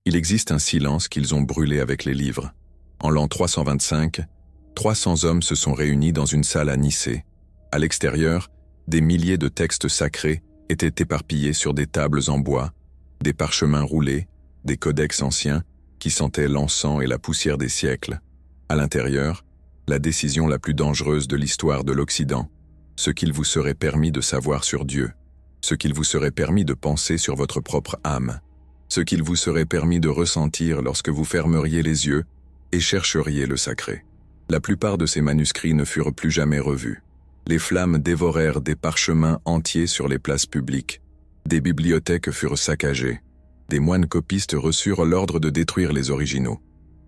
Il existe un silence qu'ils ont brûlé avec les livres. En l'an 325, 300 hommes se sont réunis dans une salle à Nicée. À l'extérieur, des milliers de textes sacrés étaient éparpillés sur des tables en bois, des parchemins roulés, des codex anciens qui sentaient l'encens et la poussière des siècles. À l'intérieur, la décision la plus dangereuse de l'histoire de l'Occident, ce qu'il vous serait permis de savoir sur Dieu, ce qu'il vous serait permis de penser sur votre propre âme, ce qu'il vous serait permis de ressentir lorsque vous fermeriez les yeux et chercheriez le sacré. La plupart de ces manuscrits ne furent plus jamais revus. Les flammes dévorèrent des parchemins entiers sur les places publiques. Des bibliothèques furent saccagées. Des moines copistes reçurent l'ordre de détruire les originaux.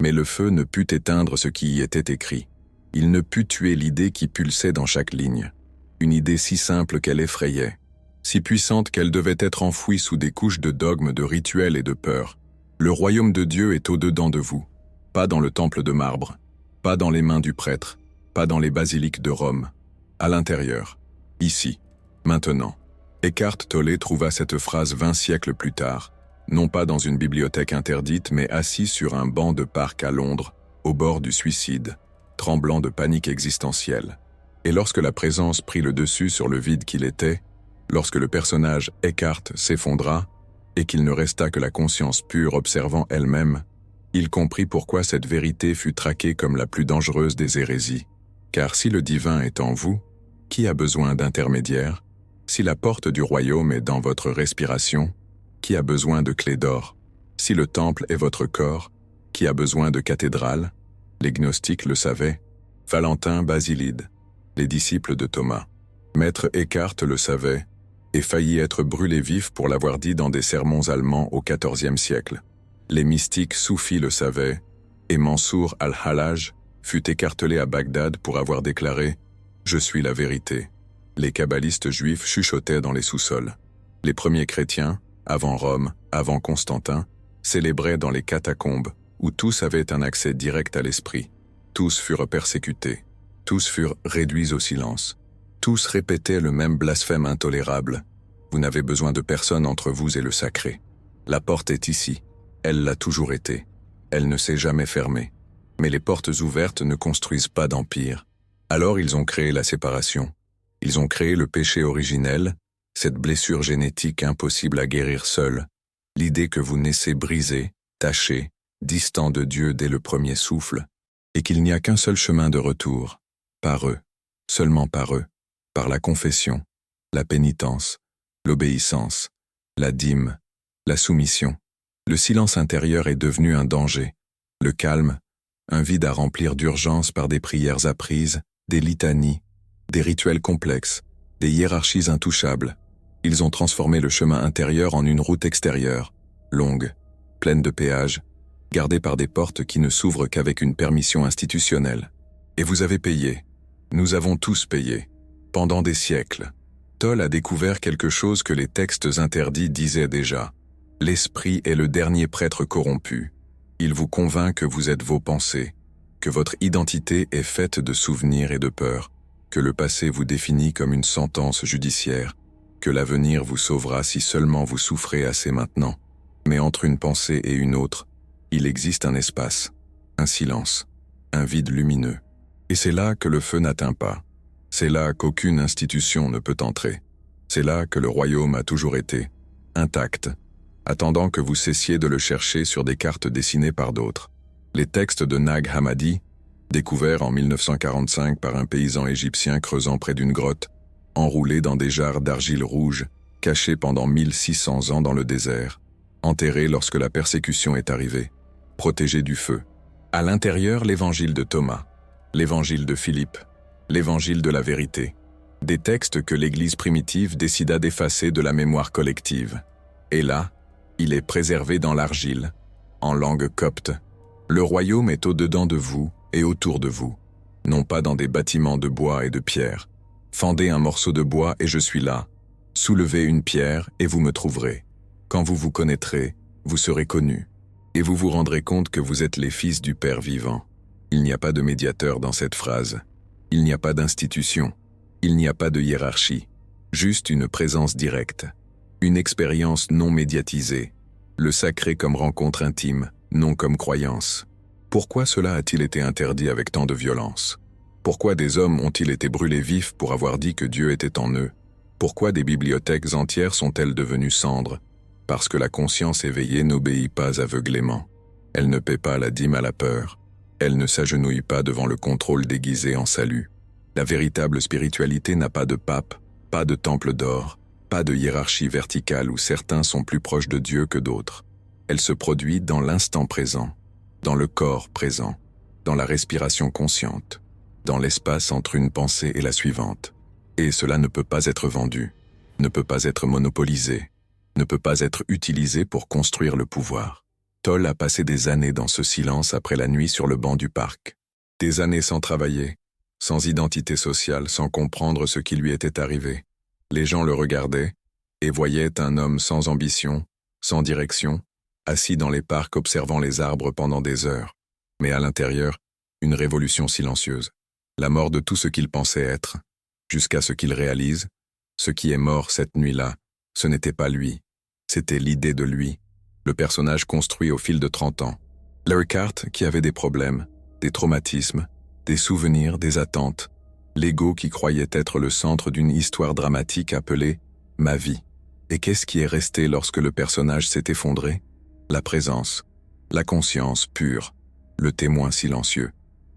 Mais le feu ne put éteindre ce qui y était écrit. Il ne put tuer l'idée qui pulsait dans chaque ligne. Une idée si simple qu'elle effrayait, si puissante qu'elle devait être enfouie sous des couches de dogmes, de rituels et de peurs. Le royaume de Dieu est au-dedans de vous, pas dans le temple de marbre, pas dans les mains du prêtre, pas dans les basiliques de Rome. À l'intérieur, ici, maintenant. Eckhart Tolle trouva cette phrase 20 siècles plus tard, non pas dans une bibliothèque interdite, mais assis sur un banc de parc à Londres, au bord du suicide, tremblant de panique existentielle. Et lorsque la présence prit le dessus sur le vide qu'il était, lorsque le personnage Eckhart s'effondra, et qu'il ne resta que la conscience pure observant elle-même, il comprit pourquoi cette vérité fut traquée comme la plus dangereuse des hérésies. Car si le divin est en vous, qui a besoin d'intermédiaires? Si la porte du royaume est dans votre respiration, qui a besoin de clés d'or? Si le temple est votre corps, qui a besoin de cathédrales? Les gnostiques le savaient. Valentin Basilide, les disciples de Thomas. Maître Eckhart le savait, et faillit être brûlé vif pour l'avoir dit dans des sermons allemands au XIVe siècle. Les mystiques soufis le savaient, et Mansour al-Hallaj fut écartelé à Bagdad pour avoir déclaré « Je suis la vérité ». Les kabbalistes juifs chuchotaient dans les sous-sols. Les premiers chrétiens, avant Rome, avant Constantin, célébraient dans les catacombes, où tous avaient un accès direct à l'esprit. Tous furent persécutés. Tous furent réduits au silence. Tous répétaient le même blasphème intolérable. Vous n'avez besoin de personne entre vous et le sacré. La porte est ici. Elle l'a toujours été. Elle ne s'est jamais fermée. Mais les portes ouvertes ne construisent pas d'empire. Alors ils ont créé la séparation. Ils ont créé le péché originel, cette blessure génétique impossible à guérir seule, l'idée que vous naissez brisé, taché, distant de Dieu dès le premier souffle, et qu'il n'y a qu'un seul chemin de retour, par eux, seulement par eux, par la confession, la pénitence, l'obéissance, la dîme, la soumission. Le silence intérieur est devenu un danger, le calme, un vide à remplir d'urgence par des prières apprises, des litanies, des rituels complexes, des hiérarchies intouchables. Ils ont transformé le chemin intérieur en une route extérieure, longue, pleine de péages, gardée par des portes qui ne s'ouvrent qu'avec une permission institutionnelle. Et vous avez payé. Nous avons tous payé. Pendant des siècles. Tolle a découvert quelque chose que les textes interdits disaient déjà. L'esprit est le dernier prêtre corrompu. Il vous convainc que vous êtes vos pensées, que votre identité est faite de souvenirs et de peurs, que le passé vous définit comme une sentence judiciaire, que l'avenir vous sauvera si seulement vous souffrez assez maintenant. Mais entre une pensée et une autre, il existe un espace, un silence, un vide lumineux. Et c'est là que le feu n'atteint pas. C'est là qu'aucune institution ne peut entrer. C'est là que le royaume a toujours été, intact, attendant que vous cessiez de le chercher sur des cartes dessinées par d'autres. Les textes de Nag Hammadi, découverts en 1945 par un paysan égyptien creusant près d'une grotte, enroulés dans des jarres d'argile rouge, cachés pendant 1600 ans dans le désert, enterrés lorsque la persécution est arrivée, protégés du feu. À l'intérieur, l'évangile de Thomas, l'évangile de Philippe, l'évangile de la vérité, des textes que l'Église primitive décida d'effacer de la mémoire collective. Et là, il est préservé dans l'argile, en langue copte. Le royaume est au-dedans de vous et autour de vous, non pas dans des bâtiments de bois et de pierre. Fendez un morceau de bois et je suis là. Soulevez une pierre et vous me trouverez. Quand vous vous connaîtrez, vous serez connus. Et vous vous rendrez compte que vous êtes les fils du Père vivant. Il n'y a pas de médiateur dans cette phrase. Il n'y a pas d'institution. Il n'y a pas de hiérarchie. Juste une présence directe. Une expérience non médiatisée. Le sacré comme rencontre intime, non comme croyance. Pourquoi cela a-t-il été interdit avec tant de violence? Pourquoi des hommes ont-ils été brûlés vifs pour avoir dit que Dieu était en eux? Pourquoi des bibliothèques entières sont-elles devenues cendres? Parce que la conscience éveillée n'obéit pas aveuglément. Elle ne paie pas la dîme à la peur. Elle ne s'agenouille pas devant le contrôle déguisé en salut. La véritable spiritualité n'a pas de pape, pas de temple d'or, pas de hiérarchie verticale où certains sont plus proches de Dieu que d'autres. Elle se produit dans l'instant présent, dans le corps présent, dans la respiration consciente, dans l'espace entre une pensée et la suivante. Et cela ne peut pas être vendu, ne peut pas être monopolisé, ne peut pas être utilisé pour construire le pouvoir. Toll a passé des années dans ce silence après la nuit sur le banc du parc. Des années sans travailler, sans identité sociale, sans comprendre ce qui lui était arrivé. Les gens le regardaient et voyaient un homme sans ambition, sans direction, assis dans les parcs observant les arbres pendant des heures. Mais à l'intérieur, une révolution silencieuse. La mort de tout ce qu'il pensait être, jusqu'à ce qu'il réalise, ce qui est mort cette nuit-là, ce n'était pas lui, c'était l'idée de lui, le personnage construit au fil de 30 ans. Larry Cart qui avait des problèmes, des traumatismes, des souvenirs, des attentes, l'ego qui croyait être le centre d'une histoire dramatique appelée « Ma vie ». Et qu'est-ce qui est resté lorsque le personnage s'est effondré? La présence, la conscience pure, le témoin silencieux,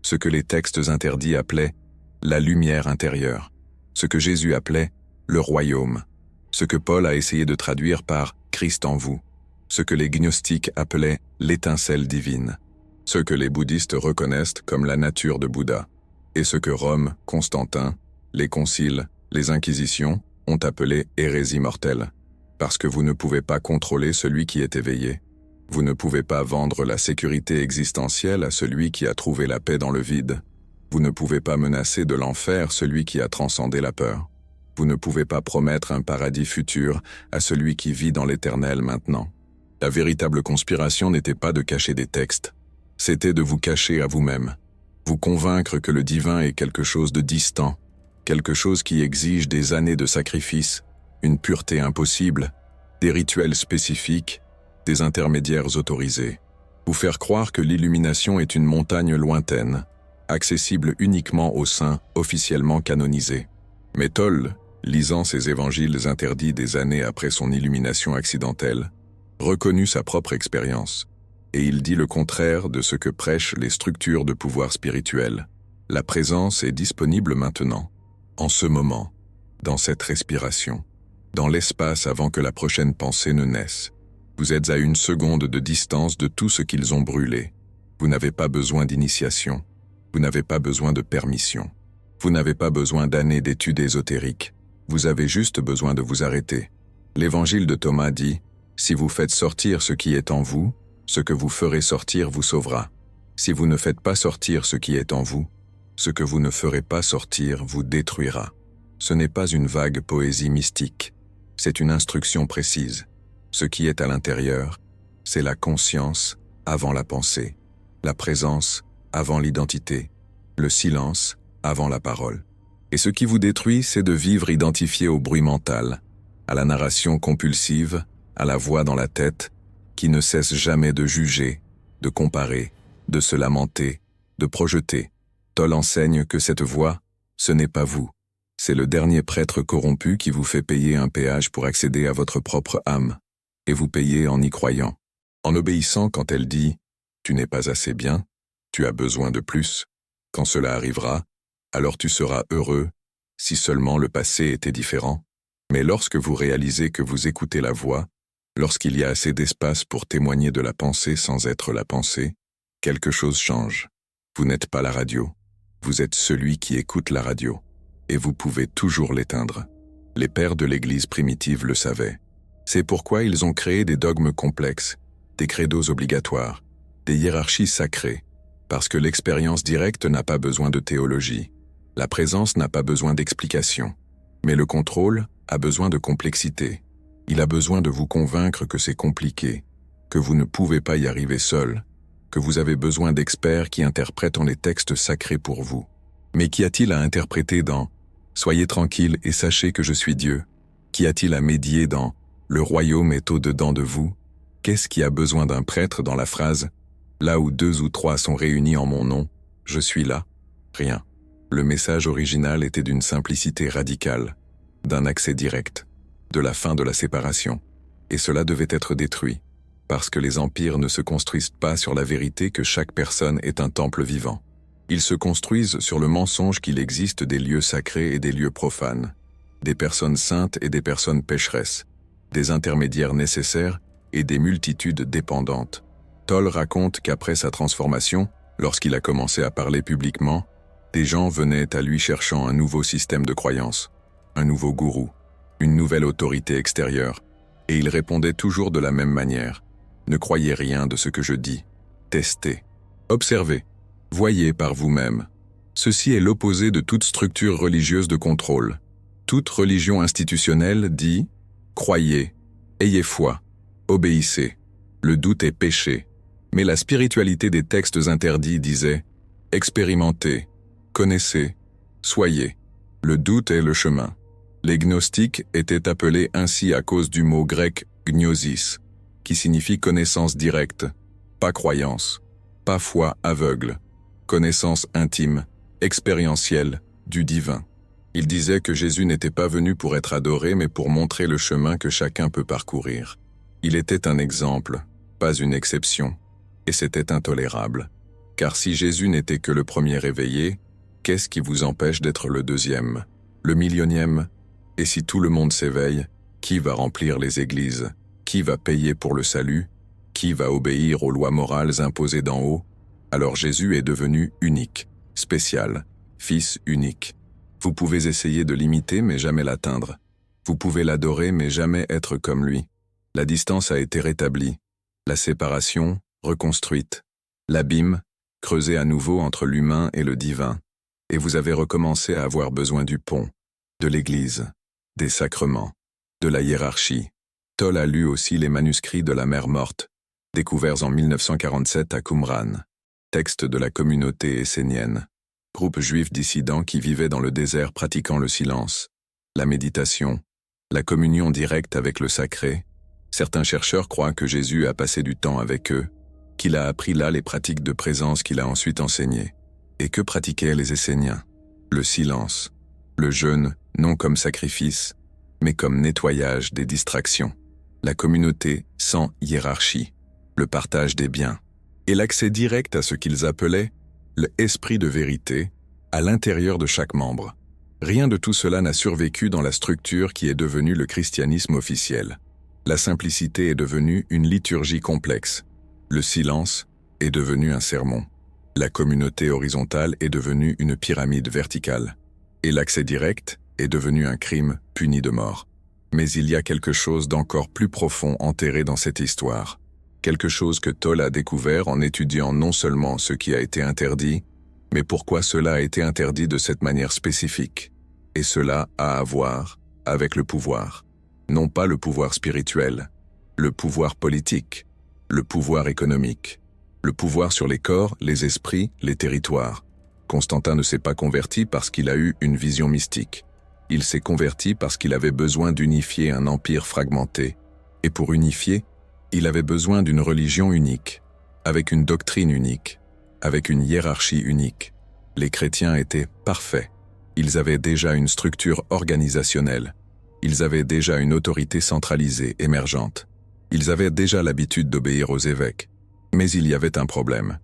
ce que les textes interdits appelaient « la lumière intérieure », ce que Jésus appelait « le royaume », ce que Paul a essayé de traduire par « Christ en vous », ce que les gnostiques appelaient « l'étincelle divine », ce que les bouddhistes reconnaissent comme la nature de Bouddha, et ce que Rome, Constantin, les conciles, les inquisitions ont appelé hérésie mortelle. Parce que vous ne pouvez pas contrôler celui qui est éveillé. Vous ne pouvez pas vendre la sécurité existentielle à celui qui a trouvé la paix dans le vide. Vous ne pouvez pas menacer de l'enfer celui qui a transcendé la peur. Vous ne pouvez pas promettre un paradis futur à celui qui vit dans l'éternel maintenant. La véritable conspiration n'était pas de cacher des textes, c'était de vous cacher à vous-même, vous convaincre que le divin est quelque chose de distant, quelque chose qui exige des années de sacrifice, une pureté impossible, des rituels spécifiques, des intermédiaires autorisés. Vous faire croire que l'illumination est une montagne lointaine, accessible uniquement aux saints officiellement canonisés. Mais Toll, lisant ces évangiles interdits des années après son illumination accidentelle, reconnut sa propre expérience, et il dit le contraire de ce que prêchent les structures de pouvoir spirituel. La présence est disponible maintenant, en ce moment, dans cette respiration, dans l'espace avant que la prochaine pensée ne naisse. Vous êtes à une seconde de distance de tout ce qu'ils ont brûlé. Vous n'avez pas besoin d'initiation, vous n'avez pas besoin de permission, vous n'avez pas besoin d'années d'études ésotériques, vous avez juste besoin de vous arrêter. L'évangile de Thomas dit « Si vous faites sortir ce qui est en vous, ce que vous ferez sortir vous sauvera. Si vous ne faites pas sortir ce qui est en vous, ce que vous ne ferez pas sortir vous détruira. » Ce n'est pas une vague poésie mystique, c'est une instruction précise. Ce qui est à l'intérieur, c'est la conscience avant la pensée, la présence avant l'identité, le silence avant la parole. Et ce qui vous détruit, c'est de vivre identifié au bruit mental, à la narration compulsive, à la voix dans la tête, qui ne cesse jamais de juger, de comparer, de se lamenter, de projeter. Toll enseigne que cette voix, ce n'est pas vous. C'est le dernier prêtre corrompu qui vous fait payer un péage pour accéder à votre propre âme. Et vous payez en y croyant, en obéissant quand elle dit « Tu n'es pas assez bien, tu as besoin de plus. Quand cela arrivera, alors tu seras heureux, si seulement le passé était différent. » Mais lorsque vous réalisez que vous écoutez la voix, lorsqu'il y a assez d'espace pour témoigner de la pensée sans être la pensée, quelque chose change. Vous n'êtes pas la radio, vous êtes celui qui écoute la radio, et vous pouvez toujours l'éteindre. Les pères de l'Église primitive le savaient. C'est pourquoi ils ont créé des dogmes complexes, des credos obligatoires, des hiérarchies sacrées, parce que l'expérience directe n'a pas besoin de théologie, la présence n'a pas besoin d'explication, mais le contrôle a besoin de complexité. Il a besoin de vous convaincre que c'est compliqué, que vous ne pouvez pas y arriver seul, que vous avez besoin d'experts qui interprètent les textes sacrés pour vous. Mais qu'y a-t-il à interpréter dans « Soyez tranquille et sachez que je suis Dieu » Qu'y a-t-il à médier dans « Le royaume est au-dedans de vous » Qu'est-ce qui a besoin d'un prêtre dans la phrase « Là où 2 ou 3 sont réunis en mon nom, je suis là » Rien. Le message original était d'une simplicité radicale, d'un accès direct, de la fin de la séparation. Et cela devait être détruit, parce que les empires ne se construisent pas sur la vérité que chaque personne est un temple vivant. Ils se construisent sur le mensonge qu'il existe des lieux sacrés et des lieux profanes, des personnes saintes et des personnes pécheresses, des intermédiaires nécessaires et des multitudes dépendantes. Tolle raconte qu'après sa transformation, lorsqu'il a commencé à parler publiquement, des gens venaient à lui cherchant un nouveau système de croyance, un nouveau gourou, une nouvelle autorité extérieure, et il répondait toujours de la même manière. Ne croyez rien de ce que je dis. Testez. Observez. Voyez par vous-même. Ceci est l'opposé de toute structure religieuse de contrôle. Toute religion institutionnelle dit « Croyez, ayez foi, obéissez. Le doute est péché. » Mais la spiritualité des textes interdits disait « Expérimentez, connaissez, soyez. Le doute est le chemin. » Les gnostiques étaient appelés ainsi à cause du mot grec « gnosis », qui signifie connaissance directe, pas croyance, pas foi aveugle, connaissance intime, expérientielle, du divin. Ils disaient que Jésus n'était pas venu pour être adoré mais pour montrer le chemin que chacun peut parcourir. Il était un exemple, pas une exception, et c'était intolérable. Car si Jésus n'était que le premier réveillé, qu'est-ce qui vous empêche d'être le deuxième, le millionième? Et si tout le monde s'éveille, qui va remplir les églises? Qui va payer pour le salut? Qui va obéir aux lois morales imposées d'en haut? Alors Jésus est devenu unique, spécial, fils unique. Vous pouvez essayer de l'imiter mais jamais l'atteindre. Vous pouvez l'adorer mais jamais être comme lui. La distance a été rétablie, la séparation reconstruite, l'abîme creusé à nouveau entre l'humain et le divin, et vous avez recommencé à avoir besoin du pont, de l'Église, des sacrements, de la hiérarchie. Tolle a lu aussi les manuscrits de la Mer Morte, découverts en 1947 à Qumran, texte de la communauté essénienne, groupe juif dissident qui vivait dans le désert pratiquant le silence, la méditation, la communion directe avec le sacré. Certains chercheurs croient que Jésus a passé du temps avec eux, qu'il a appris là les pratiques de présence qu'il a ensuite enseignées. Et que pratiquaient les Esséniens? Le silence, le jeûne, non comme sacrifice, mais comme nettoyage des distractions, la communauté sans hiérarchie, le partage des biens, et l'accès direct à ce qu'ils appelaient l'esprit de vérité à l'intérieur de chaque membre. Rien de tout cela n'a survécu dans la structure qui est devenue le christianisme officiel. La simplicité est devenue une liturgie complexe. Le silence est devenu un sermon. La communauté horizontale est devenue une pyramide verticale. Et l'accès direct est devenu un crime puni de mort. Mais il y a quelque chose d'encore plus profond enterré dans cette histoire. Quelque chose que Tolle a découvert en étudiant non seulement ce qui a été interdit, mais pourquoi cela a été interdit de cette manière spécifique. Et cela a à voir avec le pouvoir. Non pas le pouvoir spirituel, le pouvoir politique, le pouvoir économique, le pouvoir sur les corps, les esprits, les territoires. Constantin ne s'est pas converti parce qu'il a eu une vision mystique. Il s'est converti parce qu'il avait besoin d'unifier un empire fragmenté. Et pour unifier, il avait besoin d'une religion unique, avec une doctrine unique, avec une hiérarchie unique. Les chrétiens étaient parfaits. Ils avaient déjà une structure organisationnelle. Ils avaient déjà une autorité centralisée, émergente. Ils avaient déjà l'habitude d'obéir aux évêques. Mais il y avait un problème.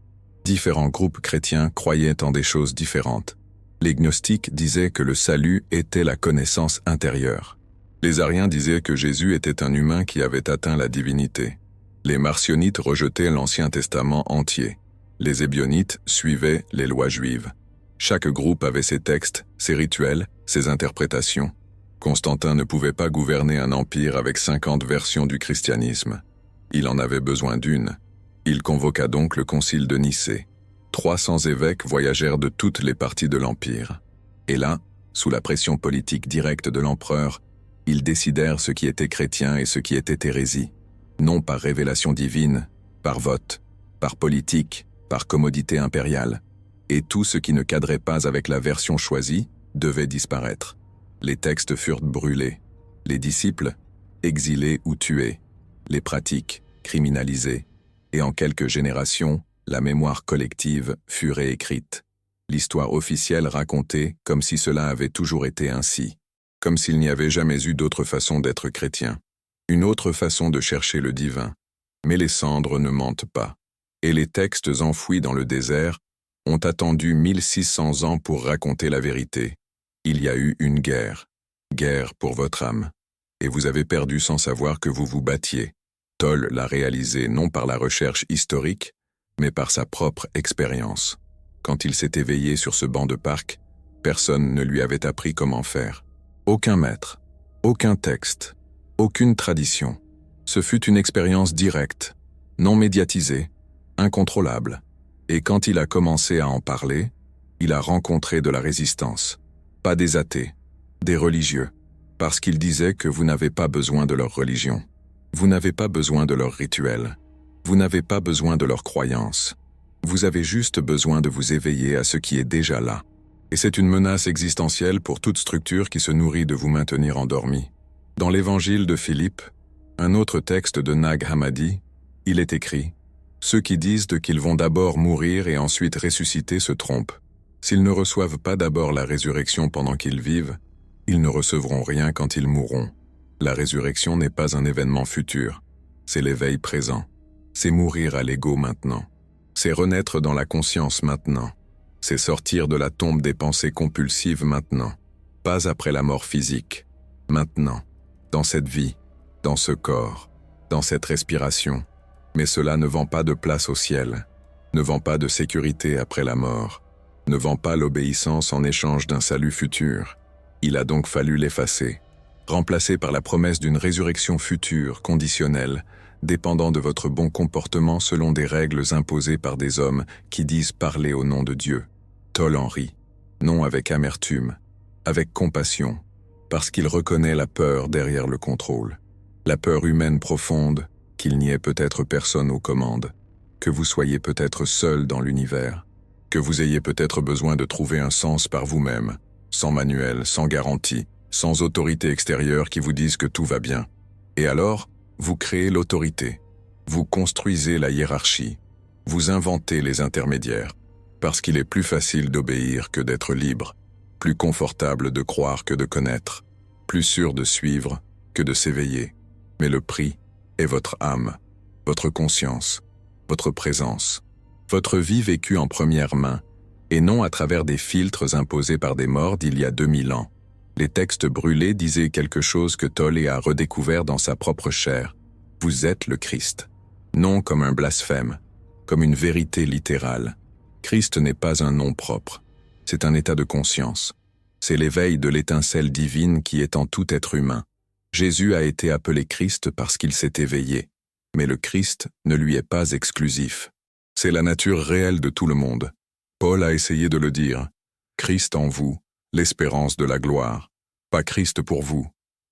Différents groupes chrétiens croyaient en des choses différentes. Les gnostiques disaient que le salut était la connaissance intérieure. Les ariens disaient que Jésus était un humain qui avait atteint la divinité. Les marcionites rejetaient l'Ancien Testament entier. Les ébionites suivaient les lois juives. Chaque groupe avait ses textes, ses rituels, ses interprétations. Constantin ne pouvait pas gouverner un empire avec 50 versions du christianisme. Il en avait besoin d'une. Il convoqua donc le concile de Nicée. 300 évêques voyagèrent de toutes les parties de l'empire. Et là, sous la pression politique directe de l'empereur, ils décidèrent ce qui était chrétien et ce qui était hérésie. Non par révélation divine, par vote, par politique, par commodité impériale. Et tout ce qui ne cadrait pas avec la version choisie devait disparaître. Les textes furent brûlés, les disciples exilés ou tués, les pratiques criminalisée, et en quelques générations, la mémoire collective fut réécrite. L'histoire officielle racontée comme si cela avait toujours été ainsi, comme s'il n'y avait jamais eu d'autre façon d'être chrétien, une autre façon de chercher le divin. Mais les cendres ne mentent pas, et les textes enfouis dans le désert ont attendu 1600 ans pour raconter la vérité. Il y a eu une guerre pour votre âme, et vous avez perdu sans savoir que vous vous battiez. Toll l'a réalisé non par la recherche historique, mais par sa propre expérience. Quand il s'est éveillé sur ce banc de parc, personne ne lui avait appris comment faire. Aucun maître, aucun texte, aucune tradition. Ce fut une expérience directe, non médiatisée, incontrôlable. Et quand il a commencé à en parler, il a rencontré de la résistance. Pas des athées, des religieux, parce qu'ils disaient que vous n'avez pas besoin de leur religion. Vous n'avez pas besoin de leur rituel. Vous n'avez pas besoin de leur croyance. Vous avez juste besoin de vous éveiller à ce qui est déjà là. Et c'est une menace existentielle pour toute structure qui se nourrit de vous maintenir endormi. Dans l'évangile de Philippe, un autre texte de Nag Hammadi, il est écrit « Ceux qui disent qu'ils vont d'abord mourir et ensuite ressusciter se trompent. S'ils ne reçoivent pas d'abord la résurrection pendant qu'ils vivent, ils ne recevront rien quand ils mourront. La résurrection n'est pas un événement futur, c'est l'éveil présent. C'est mourir à l'ego maintenant. C'est renaître dans la conscience maintenant. C'est sortir de la tombe des pensées compulsives maintenant. Pas après la mort physique. Maintenant. Dans cette vie. Dans ce corps. Dans cette respiration. Mais cela ne vend pas de place au ciel. Ne vend pas de sécurité après la mort. Ne vend pas l'obéissance en échange d'un salut futur. Il a donc fallu l'effacer. Remplacé par la promesse d'une résurrection future, conditionnelle, dépendant de votre bon comportement selon des règles imposées par des hommes qui disent parler au nom de Dieu. Toll en rit, non avec amertume, avec compassion, parce qu'il reconnaît la peur derrière le contrôle. La peur humaine profonde, qu'il n'y ait peut-être personne aux commandes, que vous soyez peut-être seul dans l'univers, que vous ayez peut-être besoin de trouver un sens par vous-même, sans manuel, sans garantie, sans autorité extérieure qui vous dise que tout va bien. Et alors, vous créez l'autorité, vous construisez la hiérarchie, vous inventez les intermédiaires, parce qu'il est plus facile d'obéir que d'être libre, plus confortable de croire que de connaître, plus sûr de suivre que de s'éveiller. Mais le prix est votre âme, votre conscience, votre présence, votre vie vécue en première main, et non à travers des filtres imposés par des morts d'il y a 2000 ans. Les textes brûlés disaient quelque chose que Toll a redécouvert dans sa propre chair. Vous êtes le Christ. Non comme un blasphème, comme une vérité littérale. Christ n'est pas un nom propre. C'est un état de conscience. C'est l'éveil de l'étincelle divine qui est en tout être humain. Jésus a été appelé Christ parce qu'il s'est éveillé. Mais le Christ ne lui est pas exclusif. C'est la nature réelle de tout le monde. Paul a essayé de le dire. Christ en vous. L'espérance de la gloire. Pas Christ pour vous,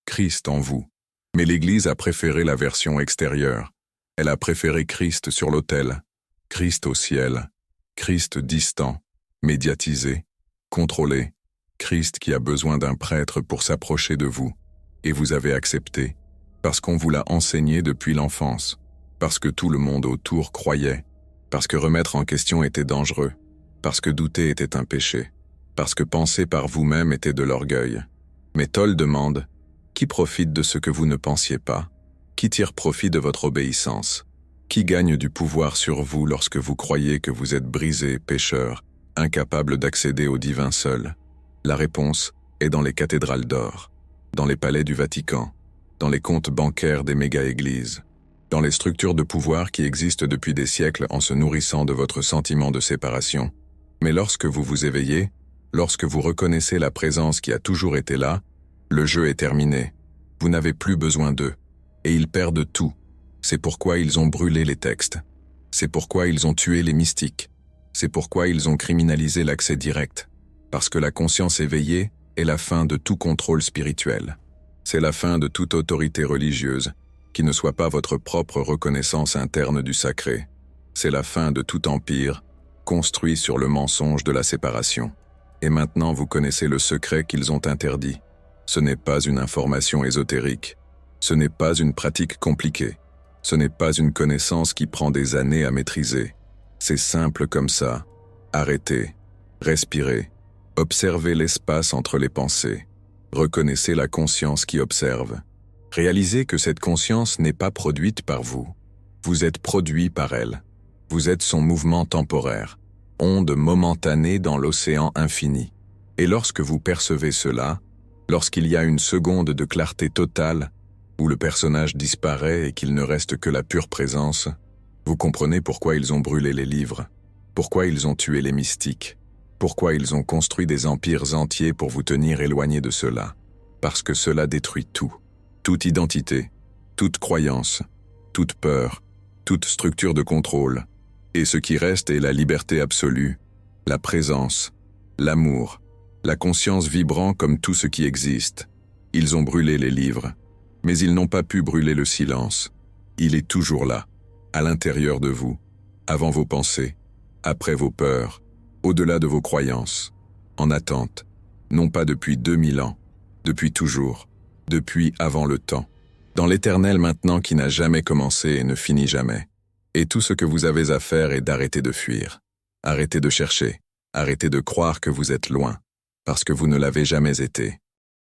Christ en vous. Mais l'Église a préféré la version extérieure. Elle a préféré Christ sur l'autel, Christ au ciel, Christ distant, médiatisé, contrôlé, Christ qui a besoin d'un prêtre pour s'approcher de vous. Et vous avez accepté, parce qu'on vous l'a enseigné depuis l'enfance, parce que tout le monde autour croyait, parce que remettre en question était dangereux, parce que douter était un péché. Parce que penser par vous-même était de l'orgueil. Mais Toll demande, qui profite de ce que vous ne pensiez pas? Qui tire profit de votre obéissance? Qui gagne du pouvoir sur vous lorsque vous croyez que vous êtes brisé, pécheur, incapable d'accéder au divin seul? La réponse est dans les cathédrales d'or, dans les palais du Vatican, dans les comptes bancaires des méga-églises, dans les structures de pouvoir qui existent depuis des siècles en se nourrissant de votre sentiment de séparation. Mais lorsque vous vous éveillez, lorsque vous reconnaissez la présence qui a toujours été là, le jeu est terminé. Vous n'avez plus besoin d'eux. Et ils perdent tout. C'est pourquoi ils ont brûlé les textes. C'est pourquoi ils ont tué les mystiques. C'est pourquoi ils ont criminalisé l'accès direct. Parce que la conscience éveillée est la fin de tout contrôle spirituel. C'est la fin de toute autorité religieuse, qui ne soit pas votre propre reconnaissance interne du sacré. C'est la fin de tout empire, construit sur le mensonge de la séparation. Et maintenant vous connaissez le secret qu'ils ont interdit. Ce n'est pas une information ésotérique. Ce n'est pas une pratique compliquée. Ce n'est pas une connaissance qui prend des années à maîtriser. C'est simple comme ça. Arrêtez, respirez, observez l'espace entre les pensées. Reconnaissez la conscience qui observe. Réalisez que cette conscience n'est pas produite par vous. Vous êtes produit par elle. Vous êtes son mouvement temporaire, onde momentanée dans l'océan infini. Et lorsque vous percevez cela, lorsqu'il y a une seconde de clarté totale, où le personnage disparaît et qu'il ne reste que la pure présence, vous comprenez pourquoi ils ont brûlé les livres, pourquoi ils ont tué les mystiques, pourquoi ils ont construit des empires entiers pour vous tenir éloignés de cela. Parce que cela détruit tout, toute identité, toute croyance, toute peur, toute structure de contrôle. Et ce qui reste est la liberté absolue, la présence, l'amour, la conscience vibrant comme tout ce qui existe. Ils ont brûlé les livres, mais ils n'ont pas pu brûler le silence. Il est toujours là, à l'intérieur de vous, avant vos pensées, après vos peurs, au-delà de vos croyances, en attente, non pas depuis 2000 ans, depuis toujours, depuis avant le temps, dans l'éternel maintenant qui n'a jamais commencé et ne finit jamais. Et tout ce que vous avez à faire est d'arrêter de fuir, arrêter de chercher, arrêter de croire que vous êtes loin, parce que vous ne l'avez jamais été.